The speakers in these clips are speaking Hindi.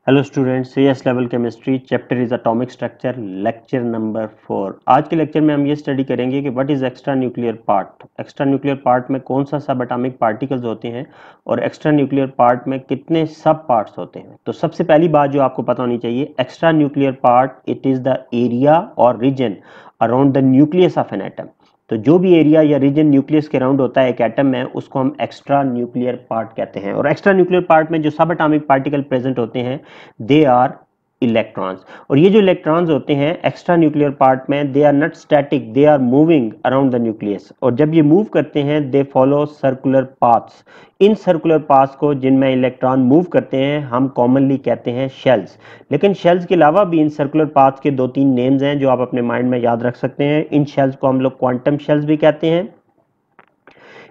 Hello students, CS level chemistry chapter is atomic structure, lecture number 4। आज के लेक्चर में हम ये स्टडी करेंगे कि what is extra nuclear part. Extra nuclear part में कौन सा सब एटॉमिक पार्टिकल्स होते हैं और एक्स्ट्रा न्यूक्लियर पार्ट में कितने सब पार्ट्स होते हैं। तो सबसे पहली बात जो आपको पता होनी चाहिए, extra nuclear part it is the area और region around the nucleus of an atom. तो जो भी एरिया या रीजन न्यूक्लियस के अराउंड होता है एक एटम में, उसको हम एक्स्ट्रा न्यूक्लियर पार्ट कहते हैं। और एक्स्ट्रा न्यूक्लियर पार्ट में जो सब एटॉमिक पार्टिकल प्रेजेंट होते हैं दे आर इलेक्ट्रॉन्स। और ये जो इलेक्ट्रॉन्स होते हैं एक्स्ट्रा न्यूक्लियर पार्ट में, they are not static, they are moving around the nucleus. और जब ये मूव करते हैं दे फॉलो सर्कुलर पाथ्स। इन सर्कुलर पाथ्स को जिनमें इलेक्ट्रॉन मूव करते हैं हम कॉमनली कहते हैं शेल्स। लेकिन शेल्स के अलावा भी इन सर्कुलर पाथ्स के 2-3 नेम्स हैं जो आप अपने माइंड में याद रख सकते हैं। इन शेल्स को हम लोग क्वांटम शेल्स भी कहते हैं,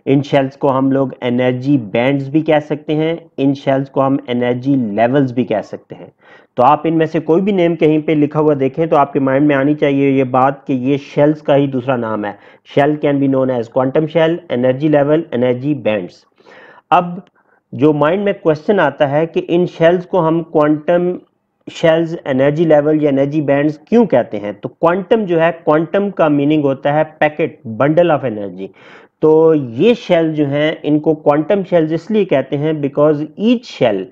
इन शेल्स को हम लोग एनर्जी बैंड्स भी कह सकते हैं, इन शेल्स को हम एनर्जी लेवल्स भी कह सकते हैं। तो आप इनमें से कोई भी नेम कहीं पे लिखा हुआ देखें तो आपके माइंड में आनी चाहिए ये बात कि ये शेल्स का ही दूसरा नाम है। Shell can be known as quantum shell, energy level, energy bands. अब जो माइंड में क्वेश्चन आता है कि इन शेल्स को हम क्वांटम शेल्स, एनर्जी लेवल या एनर्जी बैंड्स क्यों कहते हैं। तो क्वांटम जो है, क्वांटम का मीनिंग होता है पैकेट, बंडल ऑफ एनर्जी। तो ये शेल जो हैं इनको क्वांटम शेल्स इसलिए कहते हैं because each shell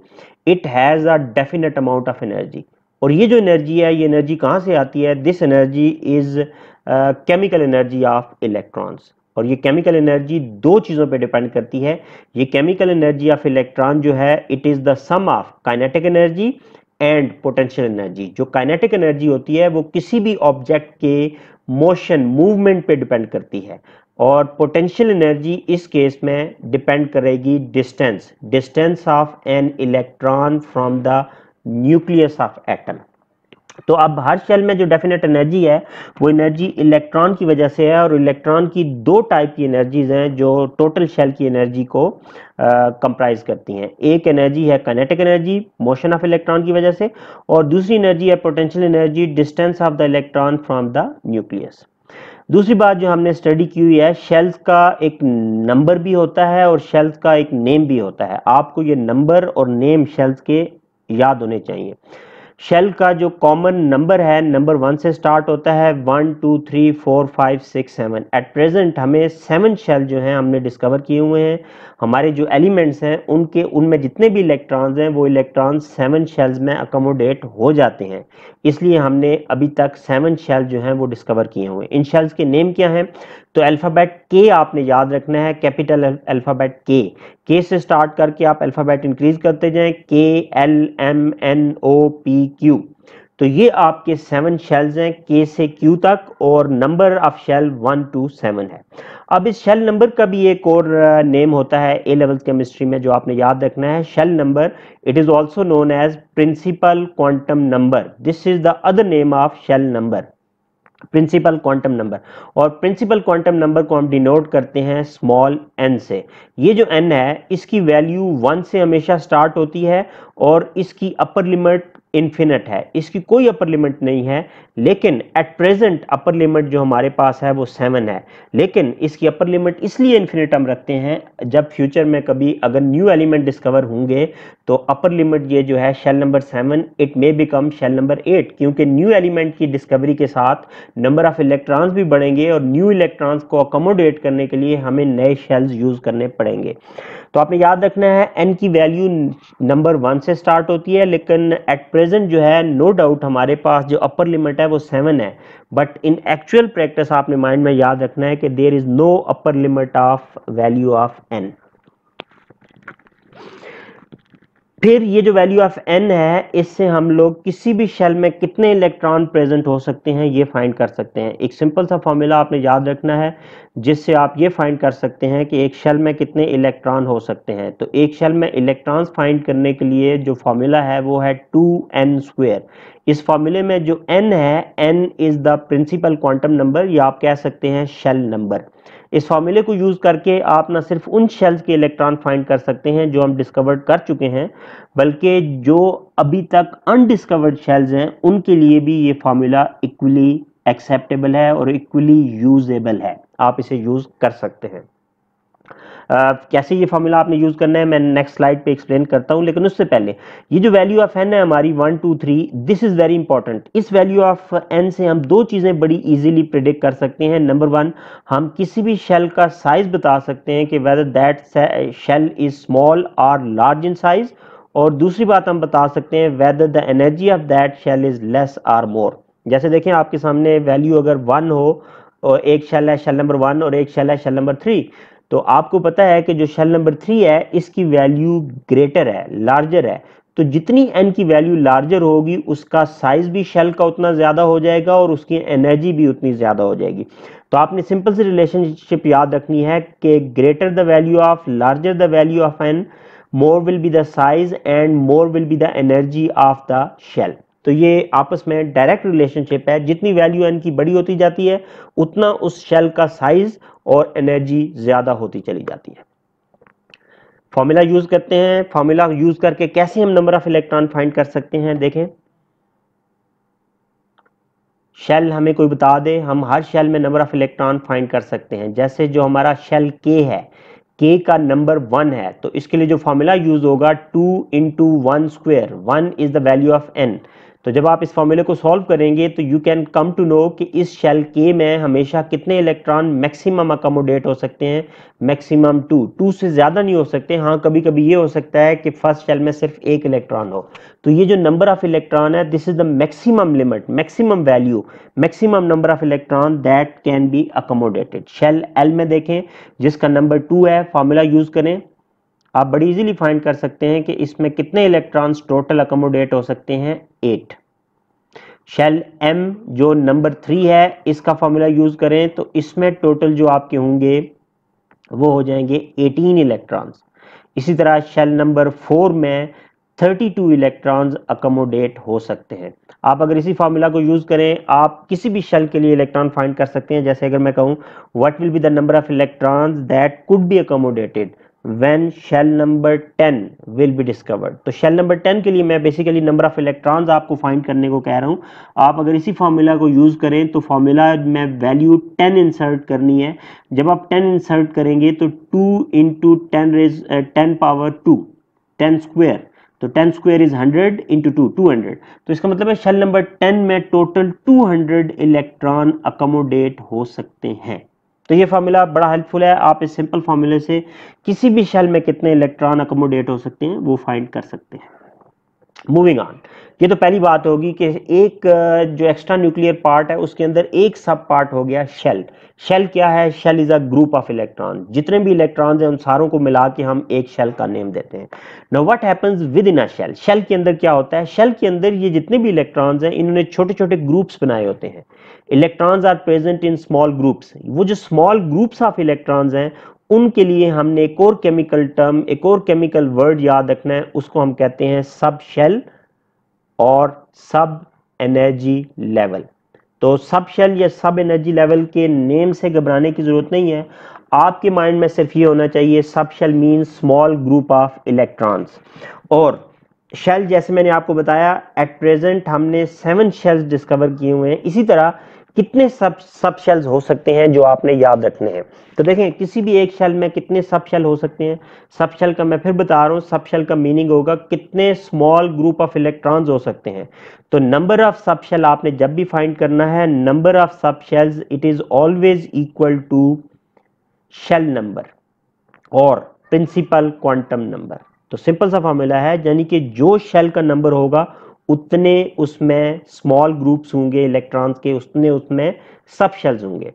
it has a definite amount of energy. और ये जो एनर्जी है, ये एनर्जी कहाँ से आती है? This energy is chemical energy of electrons. और ये केमिकल एनर्जी दो चीज़ों पे डिपेंड करती है। ये केमिकल एनर्जी ऑफ इलेक्ट्रॉन जो है it is the sum of kinetic energy and potential energy. जो काइनेटिक एनर्जी होती है वो किसी भी ऑब्जेक्ट के मोशन, मूवमेंट पे डिपेंड करती है, और पोटेंशियल एनर्जी इस केस में डिपेंड करेगी distance, distance of an electron from the nucleus of atom. तो अब हर शेल में जो डेफिनेट एनर्जी है वो एनर्जी इलेक्ट्रॉन की वजह से है। और इलेक्ट्रॉन की दो टाइप की एनर्जीज हैं जो टोटल शेल की एनर्जी को कंप्राइज करती हैं। एक एनर्जी है kinetic energy, motion of electron की वजह से, और दूसरी एनर्जी है potential energy, distance of the electron from the nucleus. दूसरी बात जो हमने स्टडी की हुई है, शेल्स का एक नंबर भी होता है और शेल्स का एक नेम भी होता है। आपको ये नंबर और नेम शेल्स के याद होने चाहिए। शेल का जो कॉमन नंबर है, नंबर 1 से स्टार्ट होता है, 1 2 3 4 5 6 7। एट प्रेजेंट हमें 7 शेल जो हैं हमने डिस्कवर किए हुए हैं। हमारे जो एलिमेंट्स हैं उनमें जितने भी इलेक्ट्रॉन्स हैं वो इलेक्ट्रॉन्स 7 शेल्स में अकोमोडेट हो जाते हैं। इसलिए हमने अभी तक 7 शेल जो हैं वो डिस्कवर किए हुए हैं। इन शेल्स के नेम क्या हैं? तो अल्फ़ाबेट के आपने याद रखना है, कैपिटल अल्फ़ाबेट के से स्टार्ट करके आप अल्फ़ाबेट इंक्रीज करते जाएं, K L M N O P Q. तो ये आपके 7 शेल्स हैं, के से क्यू तक, और नंबर ऑफ शेल 1 to 7 है। अब इस शेल नंबर का भी एक और नेम होता है ए लेवल केमिस्ट्री में जो आपने याद रखना है। Shell number it is also known as principal quantum number. This is the other name of shell number, principal quantum number. और प्रिंसिपल क्वांटम नंबर को हम डिनोट करते हैं स्मॉल n से। ये जो n है इसकी वैल्यू 1 से हमेशा स्टार्ट होती है और इसकी अपर लिमिट इन्फिनिट है, इसकी कोई अपर लिमिट नहीं है। लेकिन एट प्रेजेंट अपर लिमिट जो हमारे पास है वो 7 है, लेकिन इसकी अपर लिमिट इसलिए इन्फिनिट हम रखते हैं जब फ्यूचर में कभी अगर न्यू एलिमेंट डिस्कवर होंगे तो अपर लिमिट ये जो है shell number 7 it may become shell number 8, क्योंकि न्यू एलिमेंट की डिस्कवरी के साथ नंबर ऑफ इलेक्ट्रॉन्स भी बढ़ेंगे और न्यू इलेक्ट्रॉन्स को अकोमोडेट करने के लिए हमें नए शेल्स यूज करने पड़ेंगे। तो आपने याद रखना है n की वैल्यू नंबर 1 से स्टार्ट होती है, लेकिन एट प्रेजेंट जो है नो डाउट हमारे पास जो अपर लिमिट है वो 7 है। बट इन एक्चुअल प्रैक्टिस आपने माइंड में याद रखना है कि there is no upper limit of value of n। फिर ये जो वैल्यू ऑफ n है इससे हम लोग किसी भी शेल में कितने इलेक्ट्रॉन प्रेजेंट हो सकते हैं ये फाइंड कर सकते हैं। एक सिंपल सा फॉर्मूला आपने याद रखना है जिससे आप ये फाइंड कर सकते हैं कि एक शेल में कितने इलेक्ट्रॉन हो सकते हैं। तो एक शेल में इलेक्ट्रॉन्स फाइंड करने के लिए जो फॉर्मूला है वो है 2n²। इस फॉर्मूले में जो n है, n is the principal quantum number या आप कह सकते हैं शेल नंबर। इस फॉर्मूले को यूज करके आप ना सिर्फ उन शेल्स के इलेक्ट्रॉन फाइंड कर सकते हैं जो हम डिस्कवर्ड कर चुके हैं, बल्कि जो अभी तक अनडिस्कवर्ड शेल्स हैं उनके लिए भी ये फॉर्मूला इक्वली एक्सेप्टेबल है और इक्वली यूजेबल है, आप इसे यूज कर सकते हैं। कैसे ये फॉर्मूला आपने यूज करना है मैं नेक्स्ट स्लाइड पे एक्सप्लेन करता हूं, लेकिन उससे पहले ये जो वैल्यू ऑफ एन है हमारी 1 2 3, दिस इज वेरी इंपॉर्टेंट। इस वैल्यू ऑफ एन से हम दो चीजें बड़ी इजीली प्रिडिक्ट कर सकते हैं। नंबर वन, हम किसी भी शेल का साइज बता सकते हैं कि whether that shell is small और लार्ज इन साइज, और दूसरी बात हम बता सकते हैं whether the energy of that shell is less और मोर। जैसे देखें आपके सामने वैल्यू अगर 1 हो और एक शेल है शेल नंबर 1 और एक शेल है शेल नंबर 3, तो आपको पता है कि जो शेल नंबर 3 है इसकी वैल्यू ग्रेटर है, लार्जर है। तो जितनी एन की वैल्यू लार्जर होगी उसका साइज भी शेल का उतना ज्यादा हो जाएगा और उसकी एनर्जी भी उतनी ज्यादा हो जाएगी। तो आपने सिंपल सी रिलेशनशिप याद रखनी है कि greater the value of, larger the value of N, more will be the size and more will be the energy of the shell. तो ये आपस में डायरेक्ट रिलेशनशिप है। जितनी वैल्यू एन की बड़ी होती जाती है उतना उस शेल का साइज और एनर्जी ज्यादा होती चली जाती है। फॉर्मूला यूज करते हैं। फॉर्मूला यूज करके कैसे हम नंबर ऑफ इलेक्ट्रॉन फाइंड कर सकते हैं, देखें। शेल हमें कोई बता दे, हम हर शेल में नंबर ऑफ इलेक्ट्रॉन फाइंड कर सकते हैं। जैसे जो हमारा शेल के है, के का नंबर 1 है, तो इसके लिए जो फॉर्मूला यूज होगा 2 into 1 square, 1 is the value of N. तो जब आप इस फॉर्मूले को सॉल्व करेंगे तो you can come to know कि इस शेल के में हमेशा कितने इलेक्ट्रॉन मैक्सिमम अकोमोडेट हो सकते हैं। मैक्सिमम 2 से ज्यादा नहीं हो सकते। हाँ, कभी कभी ये हो सकता है कि फर्स्ट शेल में सिर्फ एक इलेक्ट्रॉन हो। तो ये जो नंबर ऑफ इलेक्ट्रॉन है, this is the maximum limit, maximum value, maximum number of electron that can be accommodated. Shell L में देखें जिसका नंबर 2 है, फॉर्मूला यूज करें, आप बड़ी इजीली फाइंड कर सकते हैं कि इसमें कितने इलेक्ट्रॉन्स टोटल अकोमोडेट हो सकते हैं, 8। शेल एम जो नंबर 3 है, इसका फॉर्मूला यूज करें तो इसमें टोटल जो आपके होंगे वो हो जाएंगे 18 इलेक्ट्रॉन्स। इसी तरह शेल नंबर 4 में 32 इलेक्ट्रॉन्स अकोमोडेट हो सकते हैं। आप अगर इसी फॉर्मूला को यूज करें, आप किसी भी शेल के लिए इलेक्ट्रॉन फाइंड कर सकते हैं। जैसे अगर मैं कहूं what will be the number of electrons that could be accommodated when shell number 10 will be discovered, तो शेल नंबर 10 के लिए मैं बेसिकली नंबर ऑफ इलेक्ट्रॉन्स आपको फाइंड करने को कह रहा हूं। आप अगर इसी फॉर्मूला को यूज करें तो फॉर्मूला में वैल्यू 10 इंसर्ट करनी है। जब आप 10 इंसर्ट करेंगे तो 2 इंटू 10 पावर 2, 10 स्क्वेयर, तो 10 स्क्वेयर इज 100 इंटू 2, 200। तो इसका मतलब है शेल नंबर 10 में टोटल 200 इलेक्ट्रॉन अकोमोडेट हो सकते हैं। तो ये फार्मूला बड़ा हेल्पफुल है। आप इस सिंपल फार्मूले से किसी भी शेल में कितने इलेक्ट्रॉन अकोमोडेट हो सकते हैं वो फाइंड कर सकते हैं। मूविंग ऑन, ये तो पहली बात होगी कि एक जो एक्स्ट्रा न्यूक्लियर पार्ट है उसके अंदर एक सब पार्ट हो गया शेल। शेल क्या है? Shell is a group of electron. जितने भी इलेक्ट्रॉन्स हैं उन सारों को मिला के हम एक शेल का नेम देते हैं। Now what happens within a shell? Shell के अंदर क्या होता है? शेल के अंदर ये जितने भी इलेक्ट्रॉन्स हैं इन्होंने छोटे छोटे ग्रुप्स बनाए होते हैं। Electrons are present in small groups. वो जो स्मॉल ग्रुप्स ऑफ इलेक्ट्रॉन्स हैं उनके लिए हमने एक और केमिकल टर्म, एक और केमिकल वर्ड याद रखना है, उसको हम कहते हैं सब शेल और सब एनर्जी लेवल। तो सब शेल या सब एनर्जी लेवल के नेम से घबराने की जरूरत नहीं है। आपके माइंड में सिर्फ ये होना चाहिए sub shell means small group of electrons. और शेल जैसे मैंने आपको बताया एट प्रेजेंट हमने 7 शेल्स डिस्कवर किए हुए हैं। इसी तरह कितने सब शेल्स हो सकते हैं जो आपने याद रखने हैं। तो देखें किसी भी एक शेल में कितने सब शेल हो सकते हैं। सब शेल का मैं फिर बता रहा हूं, सब शेल का मीनिंग होगा कितने स्मॉल ग्रुप ऑफ इलेक्ट्रॉन्स हो सकते हैं। तो नंबर ऑफ सब शेल आपने जब भी फाइंड करना है, number of sub shells it is always equal to shell number और प्रिंसिपल क्वांटम नंबर। तो सिंपल सा फॉर्मूला है, यानी कि जो शेल का नंबर होगा उतने उसमें स्मॉल ग्रुप्स होंगे इलेक्ट्रॉन्स के, उतने उसमें सब शेल्स होंगे।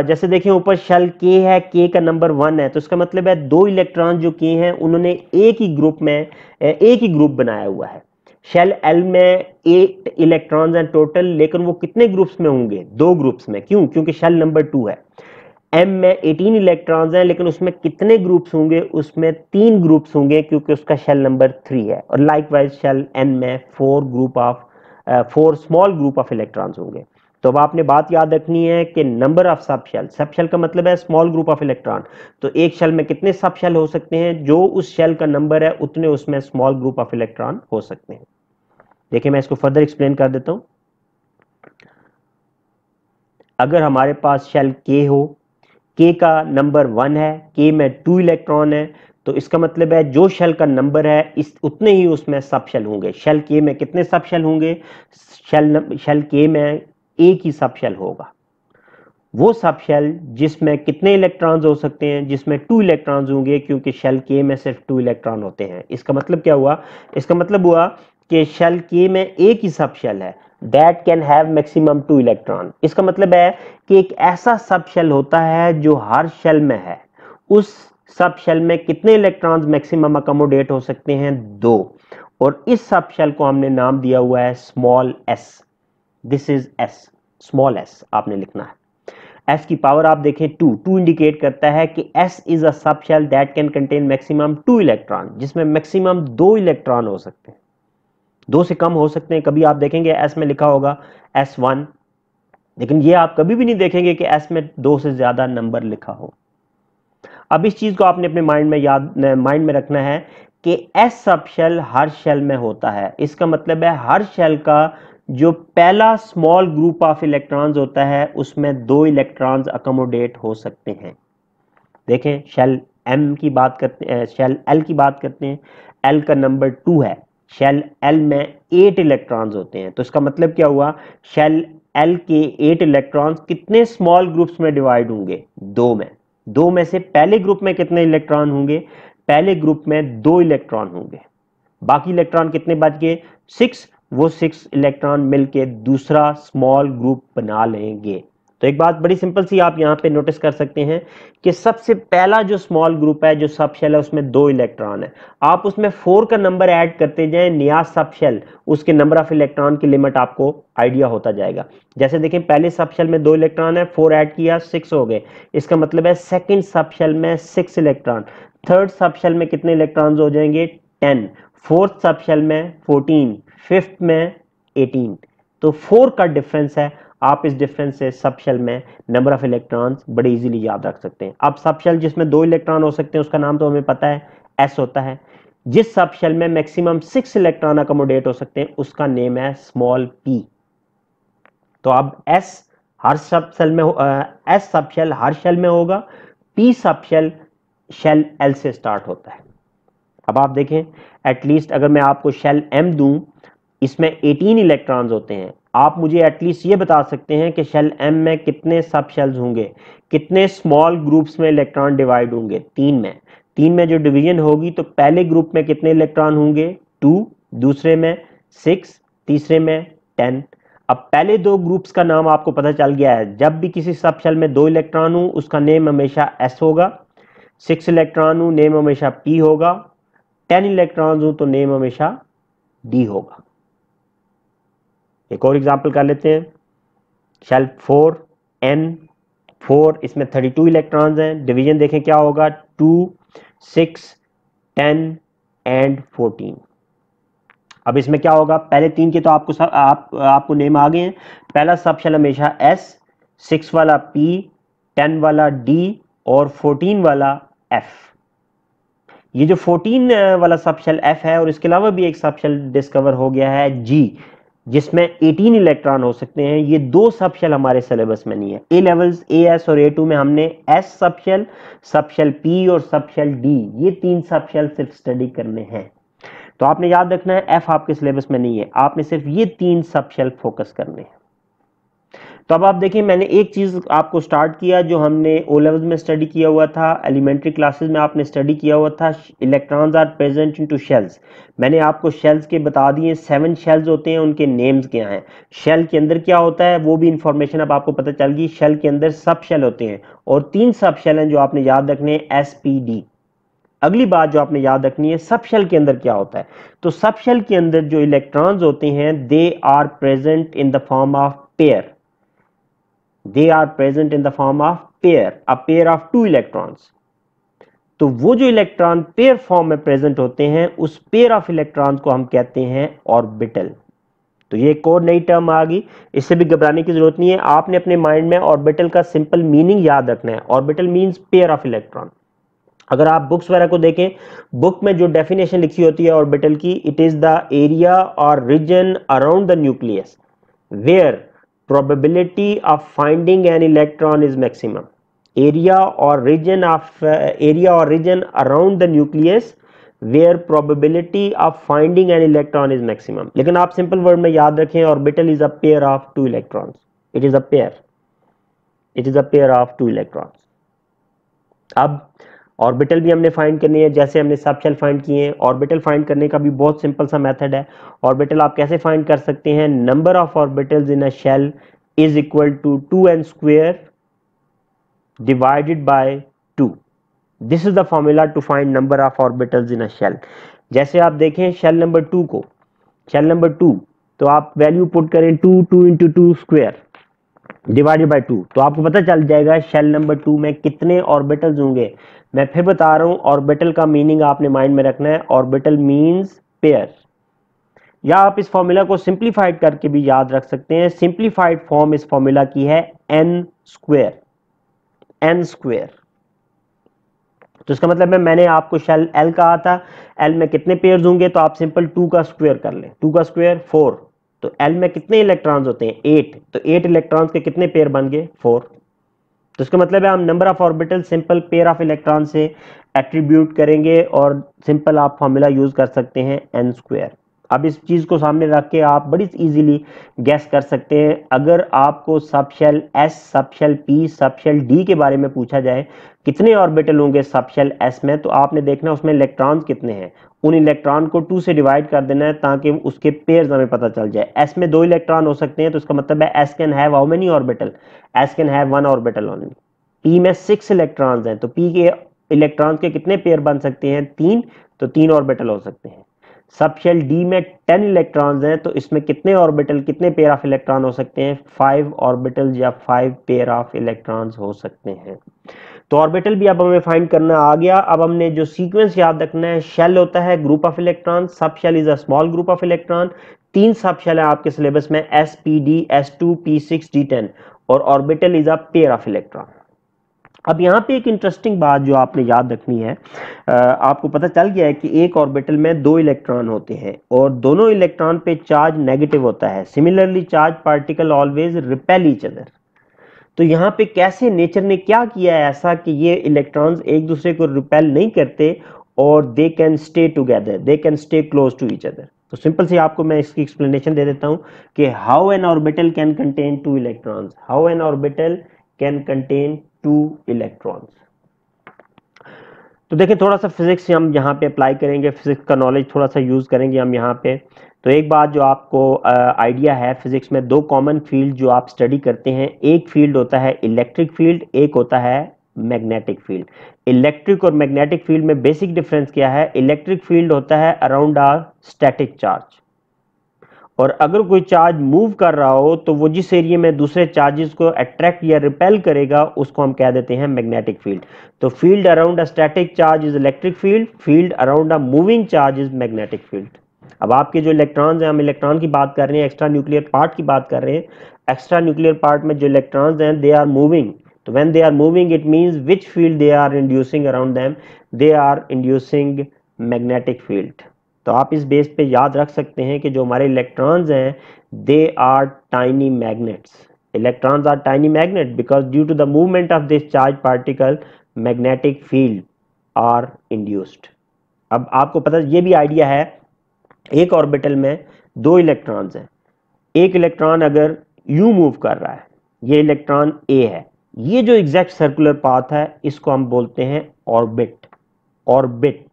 जैसे देखिए ऊपर शेल के है, के का नंबर 1 है, तो इसका मतलब है दो इलेक्ट्रॉन जो के हैं उन्होंने एक ही ग्रुप में एक ही ग्रुप बनाया हुआ है। शेल एल में 8 इलेक्ट्रॉन्स हैं टोटल, लेकिन वो कितने ग्रुप्स में होंगे? 2 ग्रुप्स में। क्यों? क्योंकि शेल नंबर 2 है। एम में 18 इलेक्ट्रॉन्स हैं, लेकिन उसमें कितने ग्रुप्स होंगे? उसमें 3 ग्रुप्स होंगे क्योंकि उसका शेल नंबर 3 है। और लाइकवाइज शेल एन में 4 स्मॉल ग्रुप ऑफ इलेक्ट्रॉन्स होंगे। तो अब आपने बात याद रखनी है कि number of sub shell, sub shell का मतलब है स्मॉल ग्रुप ऑफ इलेक्ट्रॉन। तो एक शेल में कितने सब शेल हो सकते हैं? जो उस शेल का नंबर है उतने उसमें स्मॉल ग्रुप ऑफ इलेक्ट्रॉन हो सकते हैं। देखिए मैं इसको फर्दर एक्सप्लेन कर देता हूं। अगर हमारे पास शेल के हो, K का नंबर 1 है, K में 2 इलेक्ट्रॉन है, तो इसका मतलब है जो शेल का नंबर है इस उतने ही उसमें सब शेल होंगे। शेल K में कितने सब शेल होंगे? शेल K में एक ही सब शेल होगा। वो सब शेल जिसमें कितने इलेक्ट्रॉन्स हो सकते हैं? जिसमें 2 इलेक्ट्रॉन्स होंगे, क्योंकि शेल K में सिर्फ 2 इलेक्ट्रॉन होते हैं। इसका मतलब क्या हुआ? इसका मतलब हुआ कि शेल K में एक ही सब शेल है, that can have maximum 2 electron. इसका मतलब है कि एक ऐसा सब शेल होता है जो हर शेल में है, उस सब शेल में कितने इलेक्ट्रॉन्स मैक्सिमम अकोमोडेट हो सकते हैं? 2। और इस सब शेल को हमने नाम दिया हुआ है small s। This is s, small s आपने लिखना है। s की पावर आप देखें 2 इंडिकेट करता है कि s is a sub shell that can contain maximum 2 electron, जिसमें मैक्सिमम 2 इलेक्ट्रॉन हो सकते हैं, 2 से कम हो सकते हैं। कभी आप देखेंगे s में लिखा होगा s1, लेकिन ये आप कभी भी नहीं देखेंगे कि s में 2 से ज्यादा नंबर लिखा हो। अब इस चीज को आपने अपने माइंड में रखना है कि s सब शेल हर शेल में होता है। इसका मतलब है हर शेल का जो पहला स्मॉल ग्रुप ऑफ इलेक्ट्रॉन्स होता है उसमें 2 इलेक्ट्रॉन्स अकोमोडेट हो सकते हैं। देखें, शेल m की बात करते हैं, शेल l की बात करते हैं, l का नंबर 2 है, शेल l में 8 इलेक्ट्रॉन्स होते हैं। तो इसका मतलब क्या हुआ? शेल l के 8 इलेक्ट्रॉन्स कितने स्मॉल ग्रुप्स में डिवाइड होंगे? 2 में। 2 में से पहले ग्रुप में कितने इलेक्ट्रॉन होंगे? पहले ग्रुप में 2 इलेक्ट्रॉन होंगे। बाकी इलेक्ट्रॉन कितने बच गए? 6। वो 6 इलेक्ट्रॉन मिलके दूसरा स्मॉल ग्रुप बना लेंगे। तो एक बात बड़ी सिंपल सी आप यहां पे नोटिस कर सकते हैं कि सबसे पहला जो स्मॉल ग्रुप है, जो सब शेल है, उसमें 2 इलेक्ट्रॉन है। आप उसमें 4 का नंबर ऐड करते जाएं, नया सब शेल, उसके नंबर ऑफ इलेक्ट्रॉन की लिमिट आपको आइडिया होता जाएगा। जैसे देखें, पहले सब शेल में 2 इलेक्ट्रॉन है, 4 ऐड किया 6 हो गए। इसका मतलब है सेकेंड सब शेल में 6 इलेक्ट्रॉन, थर्ड सब शेल में कितने इलेक्ट्रॉन्स हो जाएंगे? 10, फोर्थ सब शेल में 14, फिफ्थ में 18। तो 4 का डिफरेंस है। आप इस डिफरेंस से सब शेल में नंबर ऑफ इलेक्ट्रॉन्स बड़े इजीली याद रख सकते हैं। अब सब शेल जिसमें 2 इलेक्ट्रॉन हो सकते हैं उसका नाम तो हमें पता है, s होता है। जिस सब शेल में मैक्सिमम 6 इलेक्ट्रॉन अकोमोडेट हो सकते हैं उसका नेम है स्मॉल p। तो अब s हर सब शेल में s सब शेल हर शेल में होगा, p sub shell shell l से स्टार्ट होता है। अब आप देखें, एटलीस्ट अगर मैं आपको शेल m दूं, इसमें 18 इलेक्ट्रॉन्स होते हैं। आप मुझे एटलीस्ट ये बता सकते हैं कि शेल m में कितने सब शेल्स होंगे, कितने स्मॉल ग्रुप्स में इलेक्ट्रॉन डिवाइड होंगे? 3 में। 3 में जो डिवीजन होगी तो पहले ग्रुप में कितने इलेक्ट्रॉन होंगे? 2, दूसरे में 6, तीसरे में 10। अब पहले 2 ग्रुप्स का नाम आपको पता चल गया है। जब भी किसी सब शेल में 2 इलेक्ट्रॉन हो उसका नेम हमेशा s होगा, 6 इलेक्ट्रॉन हो नेम हमेशा p होगा, 10 इलेक्ट्रॉन्स हो तो नेम हमेशा d होगा। एक और एग्जांपल कर लेते हैं, शेल 4 n 4, इसमें 32 इलेक्ट्रॉन्स हैं। डिवीजन देखें क्या होगा? 2, 6, 10 एंड 14। अब इसमें क्या होगा? पहले 3 के तो आपको नेम आ गए हैं। पहला सब शेल हमेशा s, 6 वाला p, 10 वाला d और 14 वाला f। ये जो 14 वाला सब शेल f है, और इसके अलावा भी एक सब शेल डिस्कवर हो गया है g, जिसमें 18 इलेक्ट्रॉन हो सकते हैं। ये 2 सब शेल हमारे सिलेबस में नहीं है। ए लेवल्स AS और A2 में हमने S सब शेल P और सब शेल D, ये 3 सब शेल सिर्फ स्टडी करने हैं। तो आपने याद रखना है F आपके सिलेबस में नहीं है, आपने सिर्फ ये 3 सब शेल फोकस करने हैं। तो अब आप देखिए, मैंने एक चीज आपको स्टार्ट किया जो हमने ओ लेवल्स में स्टडी किया हुआ था, एलिमेंट्री क्लासेस में आपने स्टडी किया हुआ था, electrons are present into shells. मैंने आपको शेल्स के बता दिए, 7 शेल्स होते हैं, उनके नेम्स क्या हैं, शेल के अंदर क्या होता है वो भी इंफॉर्मेशन अब आपको पता चल गई। शेल के अंदर सब शेल होते हैं और 3 सब शेल हैं जो आपने याद रखने हैं, SPD। अगली बात जो आपने याद रखनी है, सब शेल के अंदर क्या होता है। तो सब शेल के अंदर जो इलेक्ट्रॉन्स होते हैं, they are present in the form of pair. They are present in the form of pair, a pair of 2 electrons। तो वो जो इलेक्ट्रॉन पेयर फॉर्म में प्रेजेंट होते हैं, उस पेयर ऑफ इलेक्ट्रॉन्स को हम कहते हैं ऑर्बिटल। तो ये एक और नई टर्म आ गई, इससे भी घबराने की जरूरत नहीं है। आपने अपने माइंड में ऑर्बिटल का सिंपल मीनिंग याद रखना है। Orbital means pair of electron. अगर आप बुक्स वगैरह को देखें, बुक में जो डेफिनेशन लिखी होती है ऑर्बिटल की, इट इज द एरिया और region around the nucleus where probability of finding an electron is maximum। area or region around the nucleus where probability of finding an electron is maximum। लेकिन आप सिंपल वर्ड में याद रखें, orbital is a pair of two electrons, it is a pair of two electrons. अब ऑर्बिटल भी हमने फाइंड करनी है, जैसे हमने सब शेल फाइंड किए हैं। ऑर्बिटल फाइंड करने का भी बहुत सिंपल सा मेथड है। ऑर्बिटल आप कैसे फाइंड कर सकते हैं? Number of orbitals in a shell is equal to 2n square divided by 2। This is the formula to find number of orbitals in a shell. जैसे आप देखें शेल नंबर 2, तो आप वैल्यू पुट करें 2 इंटू 2 स्क्वायर डिवाइडेड बाय 2, तो आपको पता चल जाएगा शेल नंबर 2 में कितने ऑर्बिटल्स होंगे। मैं फिर बता रहा हूं, ऑर्बिटल का मीनिंग आपने माइंड में रखना है। ऑर्बिटल मींस पेयर, या आप इस फॉर्मूला को सिंप्लीफाइड करके भी याद रख सकते हैं। सिंप्लीफाइड फॉर्म इस फॉर्मूला की है n स्क्वायर। तो इसका मतलब है, मैंने आपको शेल L कहा था, L में कितने पेयर्स होंगे, तो आप सिंपल 2 का स्क्वायर कर लें। 2 का स्क्वायर 4, तो L में कितने इलेक्ट्रॉन्स होते हैं? 8, तो 8 इलेक्ट्रॉन्स के कितने पेयर बन गए? 4। तो इसका मतलब है हम number of orbital simple pair of electron से एट्रीब्यूट करेंगे और सिंपल आप फॉर्मूला यूज कर सकते हैं n स्क्वायर। अब इस चीज को सामने रख के आप बड़ी इजीली गैस कर सकते हैं। अगर आपको subshell S, subshell P, subshell D के बारे में पूछा जाए कितने ऑर्बिटल होंगे सबशेल S में, तो आपने देखना उसमें इलेक्ट्रॉन्स कितने हैं। उन इलेक्ट्रॉन को 2 से डिवाइड कर देना है ताकि उसके पेयर्स हमें पता चल जाए। S में 2 इलेक्ट्रॉन हो सकते हैं, तो इसका मतलब है S can have how many orbital? S can have 1 orbital only. P में 6 इलेक्ट्रॉन्स हैं, तो P के इलेक्ट्रॉन्स के कितने पेयर बन सकते हैं? 3, तो 3 ऑर्बिटल हो सकते हैं। सबशेल D में 10 इलेक्ट्रॉन्स हैं, तो इसमें कितने ऑर्बिटल, कितने पेयर ऑफ इलेक्ट्रॉन हो सकते हैं? 5 ऑर्बिटल या 5 पेयर ऑफ इलेक्ट्रॉन्स हो सकते हैं। तो ऑर्बिटल भी अब हमें फाइंड करना आ गया। अब हमने जो सीक्वेंस याद रखना है, शेल होता है group of electron, sub shell is a small group of electron. 3 sub shell है आपके सिलेबस में, S-P-D, S2, P6, D10, और orbital is a pair of electron. अब यहाँ पे एक इंटरेस्टिंग बात जो आपने याद रखनी है, आपको पता चल गया है कि एक ऑर्बिटल में 2 इलेक्ट्रॉन होते हैं और दोनों इलेक्ट्रॉन पे चार्ज नेगेटिव होता है। Similarly charge particle always repel each other. तो यहाँ पे कैसे नेचर ने क्या किया है ऐसा कि ये इलेक्ट्रॉन्स एक दूसरे को रिपेल नहीं करते और they can stay together, they can stay close to each other. तो सिंपल सी आपको मैं इसकी एक्सप्लेनेशन दे देता हूँ कि how an orbital can contain 2 electrons, how an orbital can contain 2 electrons. तो देखिए थोड़ा सा फिजिक्स हम यहाँ पे अप्लाई करेंगे, फिजिक्स का नॉलेज थोड़ा सा यूज करेंगे हम यहाँ पे। तो एक बात जो आपको आइडिया है, फिजिक्स में 2 कॉमन फील्ड जो आप स्टडी करते हैं, एक फील्ड होता है इलेक्ट्रिक फील्ड, एक होता है मैग्नेटिक फील्ड। इलेक्ट्रिक और मैग्नेटिक फील्ड में बेसिक डिफरेंस क्या है? इलेक्ट्रिक फील्ड होता है अराउंड आ स्टैटिक चार्ज, और अगर कोई चार्ज मूव कर रहा हो तो वो जिस एरिया में दूसरे चार्जेस को अट्रैक्ट या रिपेल करेगा उसको हम कह देते हैं मैग्नेटिक फील्ड। तो field around a static charge is electric field, field around a moving charge is magnetic field. अब आपके जो इलेक्ट्रॉन्स हैं, हम इलेक्ट्रॉन की बात कर रहे हैं, एक्स्ट्रा न्यूक्लियर पार्ट की बात कर रहे हैं। एक्स्ट्रा न्यूक्लियर पार्ट में जो इलेक्ट्रॉन्स हैं दे आर मूविंग, तो when they are moving it means which field they are inducing around them? They are inducing magnetic field. तो आप इस बेस पे याद रख सकते हैं कि जो हमारे इलेक्ट्रॉन्स हैं they are tiny magnets. Electrons are tiny magnet because due to the movement of this charge particle magnetic field are induced. अब आपको पता ये भी आइडिया है, एक ऑर्बिटल में 2 इलेक्ट्रॉन्स हैं, एक इलेक्ट्रॉन अगर यू मूव कर रहा है, ये इलेक्ट्रॉन ए है, ये जो एग्जैक्ट सर्कुलर पाथ है इसको हम बोलते हैं ऑर्बिट। ऑर्बिट,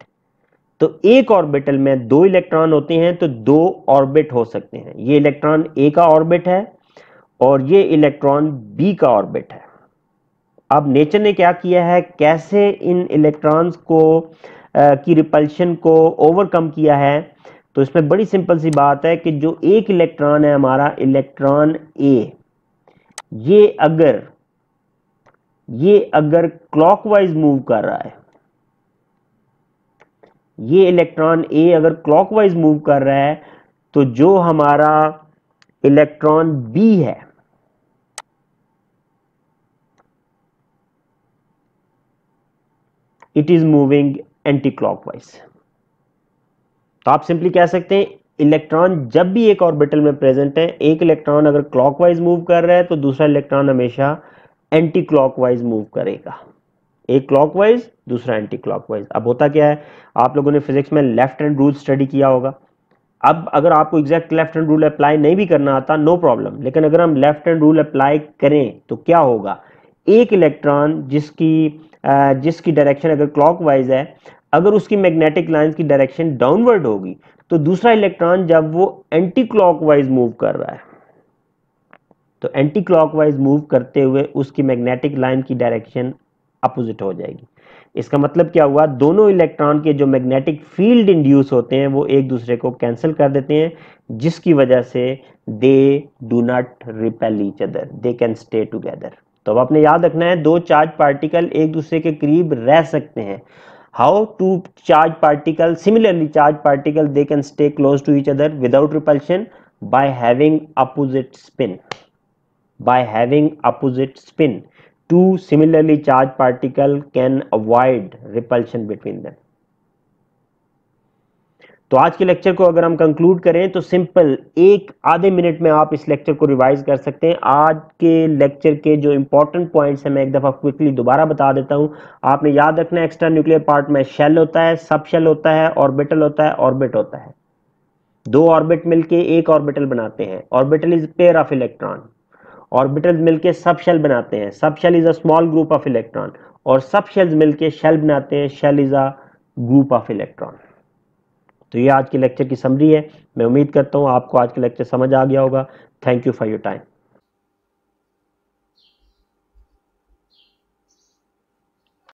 तो एक ऑर्बिटल में 2 इलेक्ट्रॉन होते हैं तो 2 ऑर्बिट हो सकते हैं। ये इलेक्ट्रॉन ए का ऑर्बिट है और ये इलेक्ट्रॉन बी का ऑर्बिट है। अब नेचर ने क्या किया है, कैसे इन इलेक्ट्रॉन्स को की रिपल्शन को ओवरकम किया है, तो इसमें बड़ी सिंपल सी बात है कि जो एक इलेक्ट्रॉन है हमारा इलेक्ट्रॉन ए, ये अगर क्लॉकवाइज मूव कर रहा है, ये इलेक्ट्रॉन ए अगर क्लॉकवाइज मूव कर रहा है, तो जो हमारा इलेक्ट्रॉन बी है it is moving anti clockwise. तो आप सिंपली कह सकते हैं इलेक्ट्रॉन जब भी एक ऑर्बिटल में प्रेजेंट है, एक इलेक्ट्रॉन अगर क्लॉकवाइज मूव कर रहा है तो दूसरा इलेक्ट्रॉन हमेशा एंटी क्लॉकवाइज मूव करेगा, एक क्लॉकवाइज दूसरा एंटी क्लॉकवाइज। अब होता क्या है, आप लोगों ने फिजिक्स में लेफ्ट हैंड रूल स्टडी किया होगा। अब अगर आपको exact left hand rule apply नहीं भी करना आता, नो प्रॉब्लम, लेकिन अगर हम लेफ्ट हैंड रूल अप्लाई करें तो क्या होगा, एक इलेक्ट्रॉन जिसकी डायरेक्शन अगर क्लॉकवाइज है, अगर उसकी मैग्नेटिक लाइंस की डायरेक्शन डाउनवर्ड होगी, तो दूसरा इलेक्ट्रॉन जब वो एंटी क्लॉकवाइज मूव कर रहा है, तो एंटी क्लॉकवाइज मूव करते हुए उसकी मैग्नेटिक लाइन की डायरेक्शन अपोजिट हो जाएगी। इसका मतलब क्या हुआ, दोनों इलेक्ट्रॉन के जो मैग्नेटिक फील्ड इंड्यूस होते हैं वो एक दूसरे को कैंसिल कर देते हैं, जिसकी वजह से they do not repel each other, they can stay together. तो अब आपने याद रखना है, दो चार्ज पार्टिकल एक दूसरे के करीब रह सकते हैं। How two charge particle, similarly charge particle they can stay close to each other without repulsion by having opposite spin, by having opposite spin. Two similarly charged particle can avoid repulsion between them. तो आज के लेक्चर को अगर हम कंक्लूड करें तो सिंपल एक आधे मिनट में आप इस लेक्चर को रिवाइज कर सकते हैं। आज के लेक्चर के जो इंपॉर्टेंट पॉइंट्स हैं मैं एक दफा क्विकली दोबारा बता देता हूं। आपने याद रखना है, एक्स्ट्रा न्यूक्लियर पार्ट में शेल होता है, सब शेल होता है, ऑर्बिटल होता है, ऑर्बिट होता है। दो ऑर्बिट मिलके एक ऑर्बिटल बनाते हैं। Orbital is pair of electron. Orbitals मिलके सब शेल बनाते हैं। Sub shell is a small group of electron, और सब शेल्स मिलके शेल बनाते हैं। Shell is a group of electron. तो ये आज के लेक्चर की समरी है। मैं उम्मीद करता हूं आपको आज का लेक्चर समझ आ गया होगा। Thank you for your time.